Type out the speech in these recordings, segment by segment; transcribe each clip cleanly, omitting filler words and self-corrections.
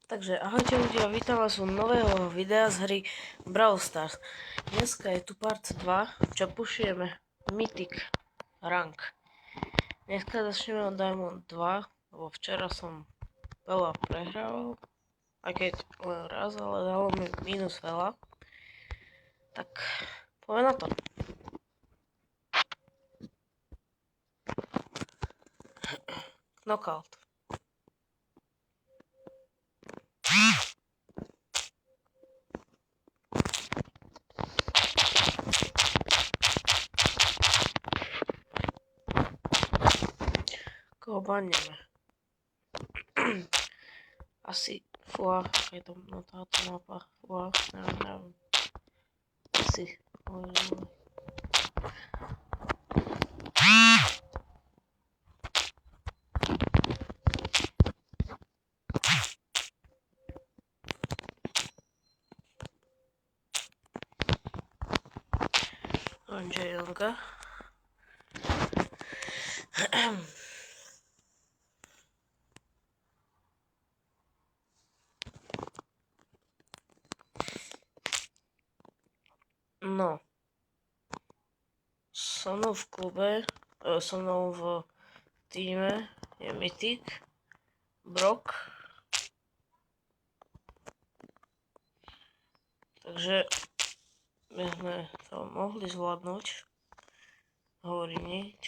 Takže ahojte ľudia, vítam vás u nového videa z hry Brawl Stars. Dneska je tu part 2, čo pušujeme Mythic rank. Dneska začneme od Diamond 2, lebo včera som veľa prehral, aj keď len raz, ale dalo mi minus veľa. Tak poďme na to. Knockout. Koho banneme? Asi fúha, je to táto mapa, fúha, neviem. Asi, Angelionka. No. So mnou v klube, so mnou v týme je Mythic, Brock. Takže by sme to mohli zvládnuť. Hovorím nič.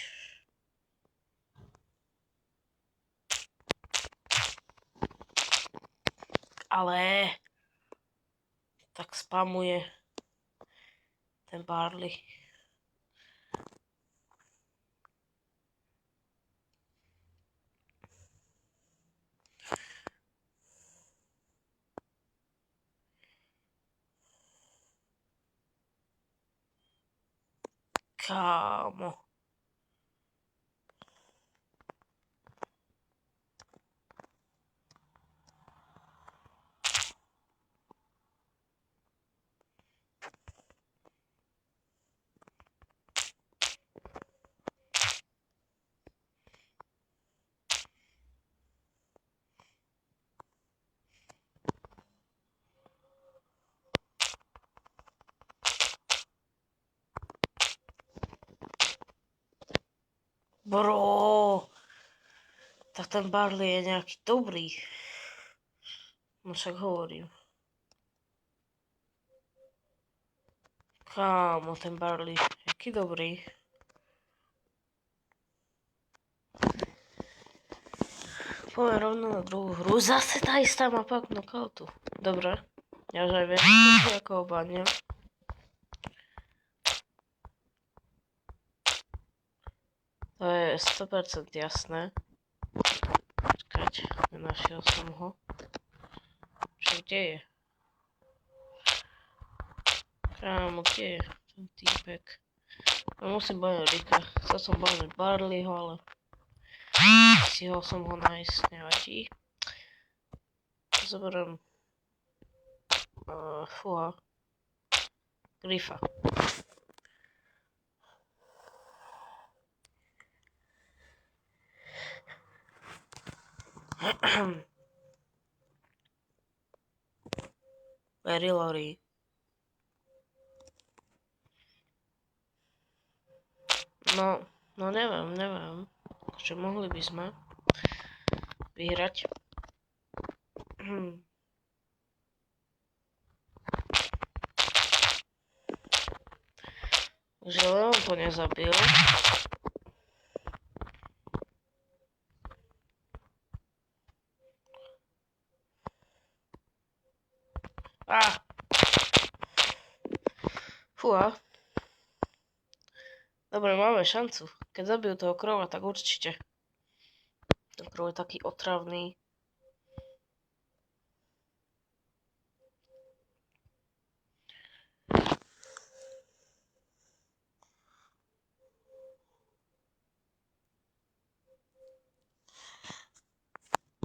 Ale tak spamuje ten Barley. Kámo. Bro, tak ten Barley je nejaký dobrý. No však hovorím. Kámo, ten Barley, jaký dobrý. Poďme rovno na druhú hru. Zase tá istá mapa knockoutu. Dobre, ja už aj viem, ako ho baním. To je 100% jasné. Počkať, nenašiel som ho. Čo, kde je? Kámo, kde je ten týpek? No musím baniť Rika. Chcel som baniť Barleyho, ale stihol som ho nájsť, nevadí. Zoberiem fúha. Grifa. Very Lori. No neviem. Že mohli by sme vyhrať. Že Leon to nezabil. Fúha. Dobre, máme šancu. Keď zabijú toho krova, tak určite. Ten krov je taký otravný.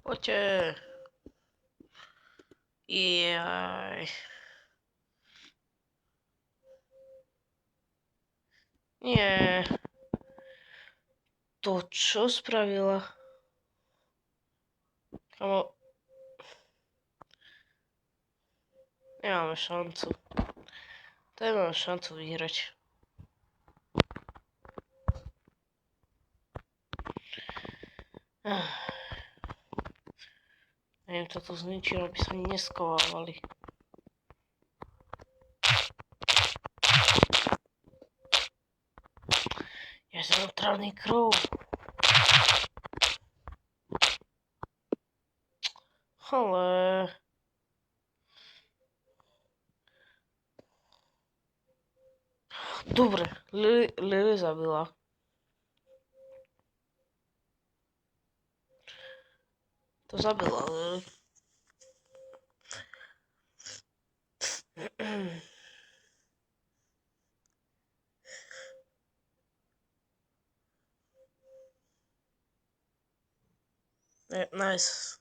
Poďte. Jaj. Nie. To čo spravila? Kamo. Nemáme šancu. To nemáme šancu vyhrať. Neviem, toto zničím, aby sa neskovávali. Ja som otravný krov. Ale... Dobre, Lily zabila. To zabila Lily. Nice.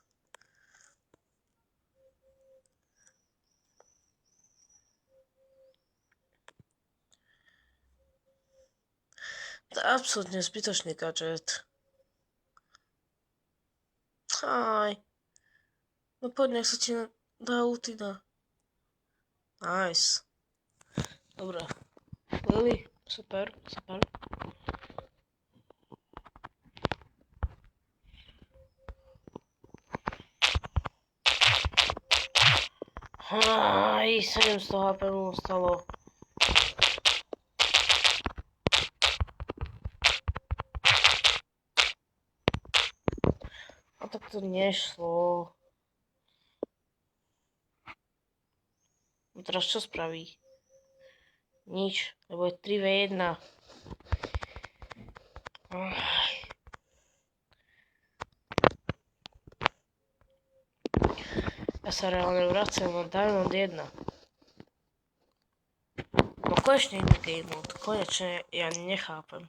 To je absolútne zbytočný gadget. Aj. No poď, nech sa ti dá ultina. Nice. Dobre. Lily, super, super. Aj, 700 HP mu ostalo. A tak to nešlo. No teraz čo spraví? Nič, lebo je 3v1. Ja sa reálne vraciam na Diamond 1. No konečne iný game mode. Konečne ja nechápem.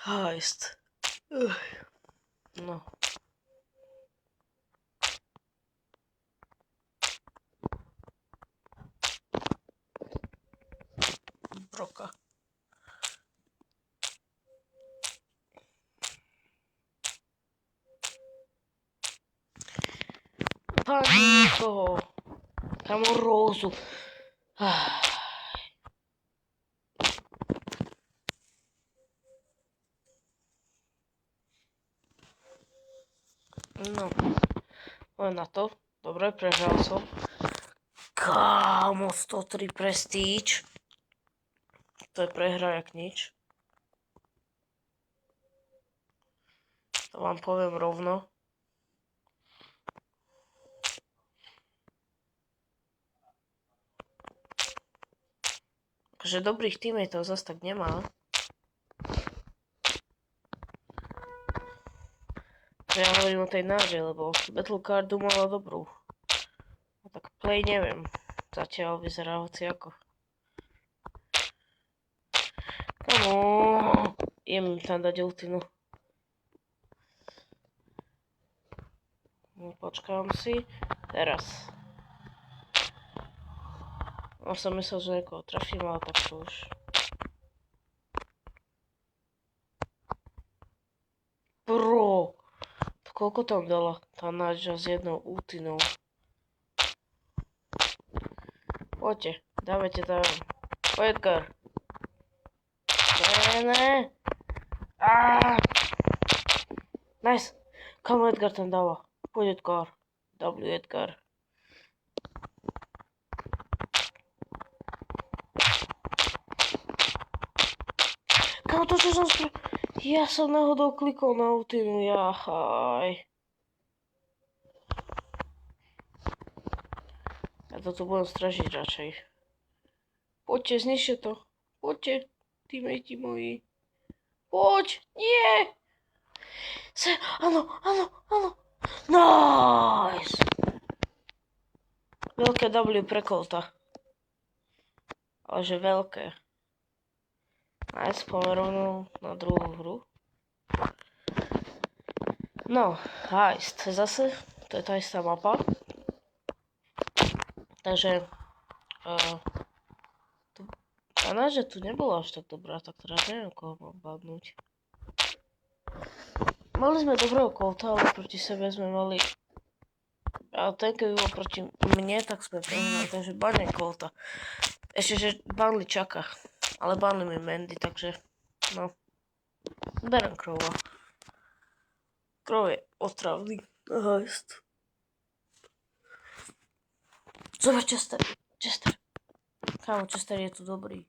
Heist. No. Broka. Pán nikoho. Kamo Rózu. No. Len na to. Dobre, prehral som. Kámo, 103 prestíž. To je prehra jak nič. To vám poviem rovno. Takže dobrých teammateov zase tak nemá. Ja hovorím o tej náže, lebo Battle Cardu mala dobrú. A tak play neviem. Zatiaľ vyzerá hoci ako. Kamo. Idem tam dať ultinu. Počkám si. Teraz. No som myslel, že niekoho trafím, ale tak to už. Bro! Koľko tam dala tá náča s jednou ultinou? Poďte, dávajte tam. Poď Edgar. Ne. Nice. Kam Edgar tam dáva? Poď Edgar. W Edgar. Kámo, to čo som Ja som náhodou klikol na ultinu, jachaj. Ja toto budem stražiť radšej. Poďte, zničte to. Poďte, teammatey moji. Poď, nie! Áno. Nice! Veľké W pre Colta. Ale že veľké. Nice, pomerovnú na druhú hru. No, Heist. Zase, to je tá istá mapa. Takže, že tu nebola až tak dobrá, tak teraz neviem, koho mám badnúť. Mali sme dobrého Colta, ale proti sebe sme mali A ten keby bol proti mne, tak sme prehrali, takže baňa Colta. Ešte, že Burnley čaká. Ale Burnley mi Mendy, takže no. Berem Crow'a. Crow je otravný. Hajst. Zober Chester. Kámo, Chester je tu dobrý.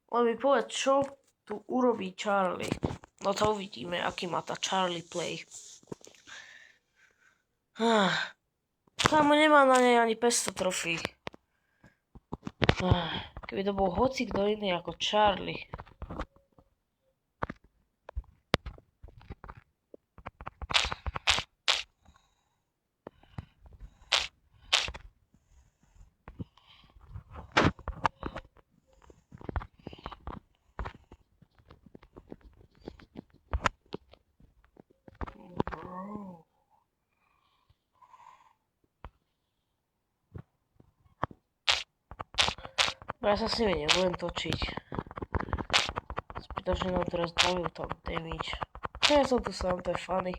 Ale mi povedz, čo tu urobí Charlie. No to uvidíme, aký má tá Charlie play. Kámo, nemá na nej ani 500 trofí. Keby to bol hoci kto iný ako Charlie. Ja sa s nimi nebudem točiť. Zbytočne nám teraz dajú tam damage. Ja som tu sám, to je funny.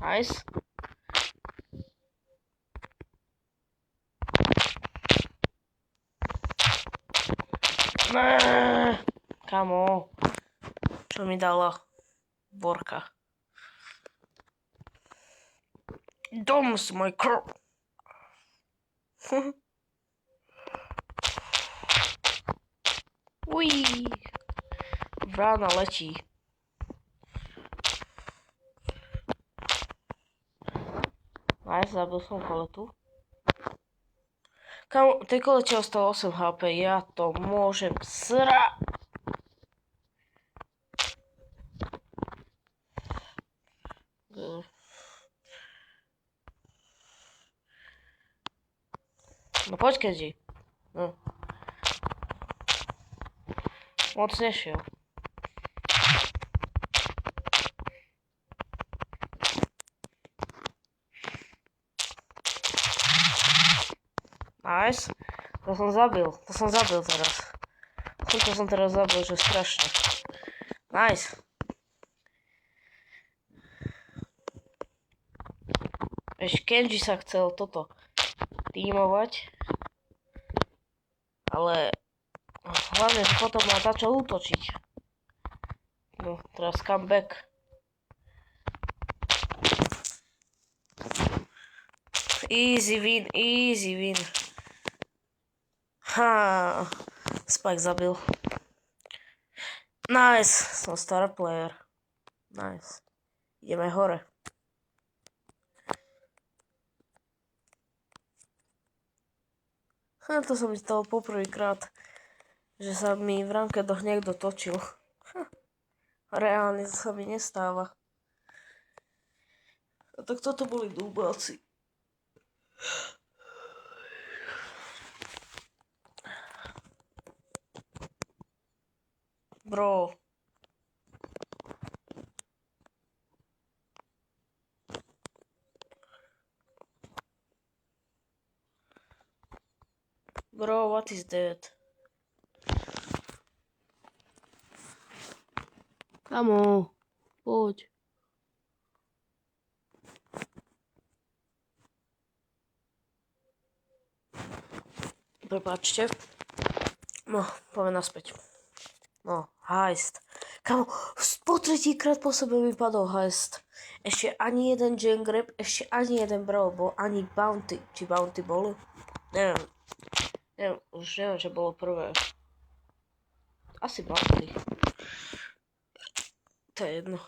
Nice. Kamo. Čo mi dala Borka? Doms, my crow. Ují. Brána letí. Nice, zabil som koletu. Kamo, tej kolete ostalo 8 HP, ja to môžem No poď, Kenji. No. Moc nešiel. Nice. To som zabil teraz. To som teraz zabil, že strašne. Nice. Ešte Kenji sa chcel toto tímovať. Ale hlavne, že potom ma začal útočiť. No, teraz comeback. Easy win. Spike zabil. Nice, som star player. Nice. Ideme hore. To sa mi stalo poprvýkrát, že sa mi v ranke niekto točil. Reálne sa mi nestáva. A tak toto boli dúbáci. Bro. Bro, what is that? Kamo, poď. Prepáčte. No, poďme naspäť. No, heist. Kamo, po tretíkrát po sebe mi padol heist. Ešte ani jeden junk grab, ešte ani jeden brawl bol, ani bounty. Či bounty boli? Neviem, už neviem, čo bolo prvé. Asi bounty. To je jedno.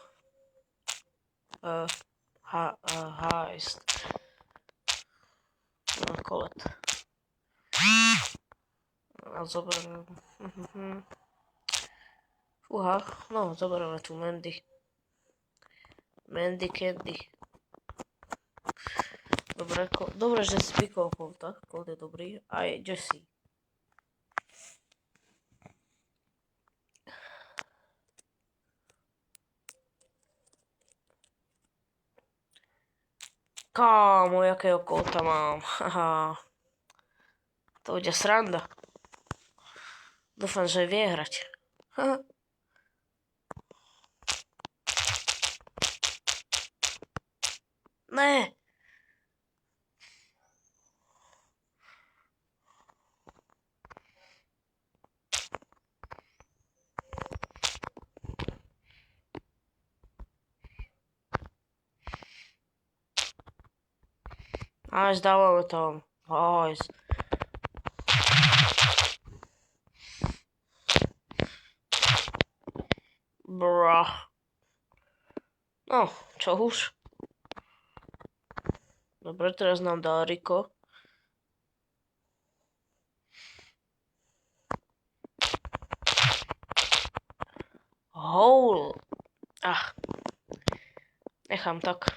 Heist. No, kolet. A zoberiem. Fúha, no, zoberieme tu Mandy. Mandy Candy. Dobre, že si pikol Colta. Colt je dobrý. Aj Jesse. Kámo, jakého Colta mám. Haha. To bude sranda. Dúfam, že vie hrať. Haha. Ne! Nice, dávame to. Nice. Bruh. No, čo už? Dobre, teraz nám dá Riko. Hole. Nechám tak.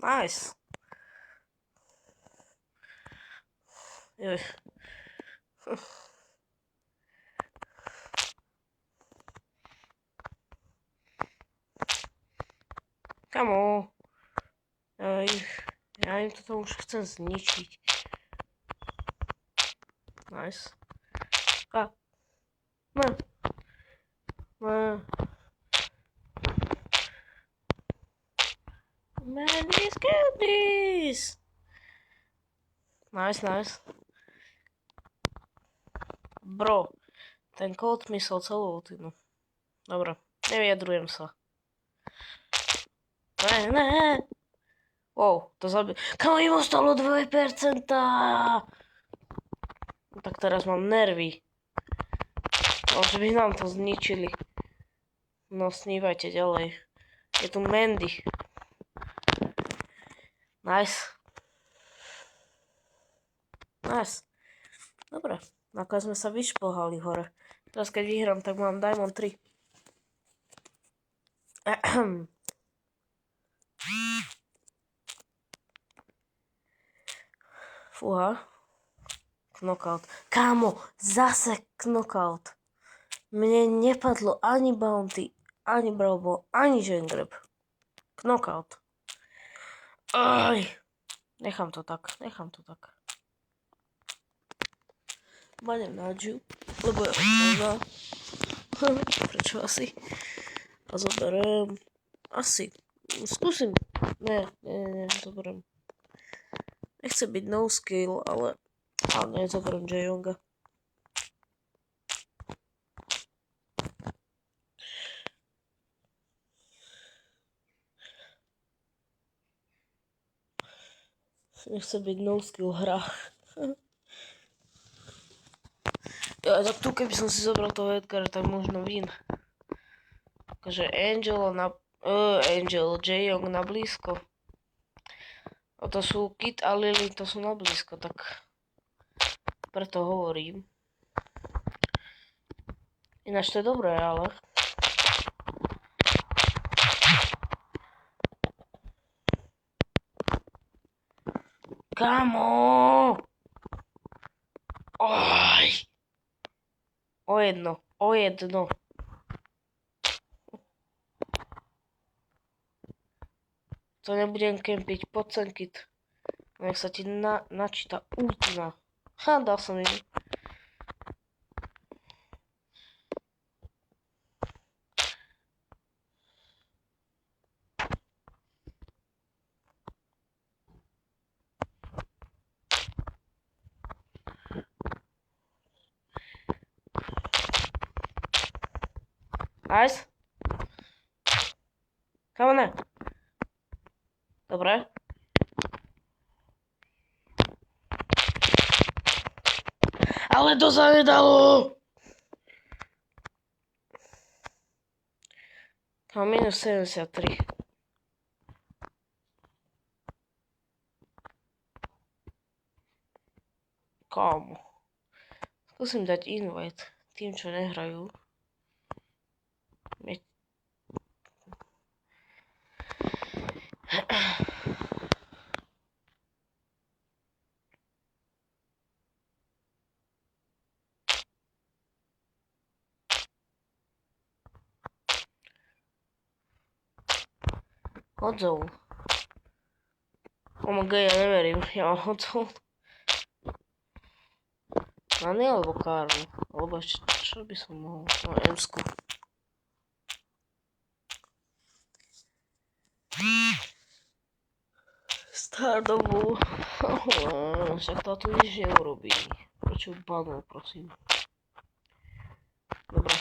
Nice. Joj. Kamo. Ja im toto už chcem zničiť. Nice. Ne. Man, these goodies. Nice. Bro, ten kód myslel celú ultinu. Dobre, nevyjadrujem sa. Ne. Wow, to zabil. Kam im ostalo 2%? No, tak teraz mám nervy. Že by nám to zničili. No, snívajte ďalej. Je tu Mandy. Nice. Dobre, nakoniec sme sa vyšplhali hore. Teraz keď vyhrám, tak mám Diamond 3. Fúha. Knockout. Kámo, zase knockout. Mne nepadlo ani Bounty, ani Bravo, ani Gengrab. Knockout. Aj. Nechám to tak. Maďam nádžiu, lebo je otázna. Prečo asi? A zoberiem. Asi. Skúsim. Nie, zoberiem. Nechce byť no skill, ale nie, zoberiem Jaeyounga. Nechce byť no skill hra. Ja, tak tu keby som si zobral toho Edgara, tak možno win. Takže Jaeyoung na blízko. A to sú Kit a Lily, to sú na blízko, tak preto hovorím. Ináč to je dobré, ale... Kamo! Oj! O jedno. To nebudem kempiť, poď sem Kit. Nech sa ti načíta ultima. Dal som im. Nice. Come on. Dobre. Ale to sa nedalo. Mám minus 73. Kámo. Skúsim dať invite tým, čo nehrajú. Hodzov. Ja neverím, ja mám hodzov. Nany alebo Karlu. Alebo ešte, čo by som mohol? No, Emsku. Stardovu. Však to tu nič neurobí. Prečo banul, prosím. Dobre,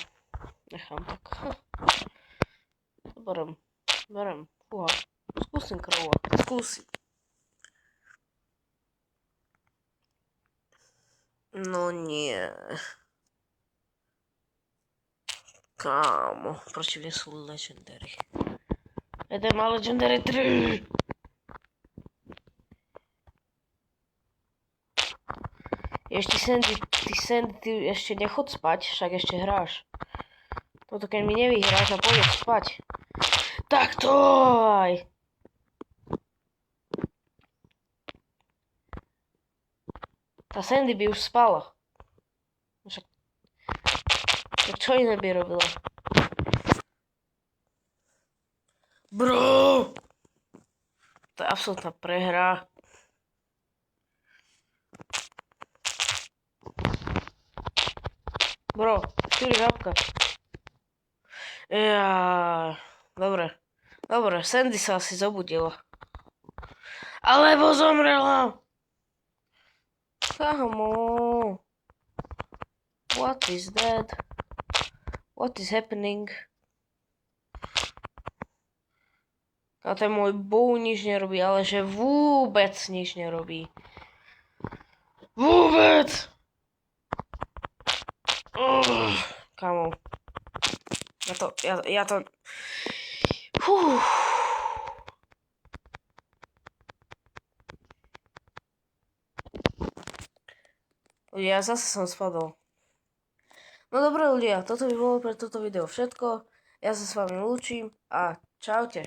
nechám tak. Berem. Fúha. Skúsim krovať. Skúsim. No nie. Kámo, proti mne sú legendary. Jeden má legendary 3. Ešte ty ešte nechod spať, však ešte hráš. Toto keď mi nevyhráš a pôjdeš spať. Tak to aj. Tá Sandy by už spala. Však čo iné by robila? Bro! To je absolútna prehra. Bro, 4 žabka. Dobre, Sandy sa asi zobudila. Alebo zomrela! Kamo. What is that? What is happening? A ten môj bow nič nerobí, ale že vôbec nič nerobí. Vôbec! Kamo. Ja to... Ja zase som spadol. No dobré ľudia, toto by bolo pre toto video všetko. Ja sa s vami lúčim a čaute.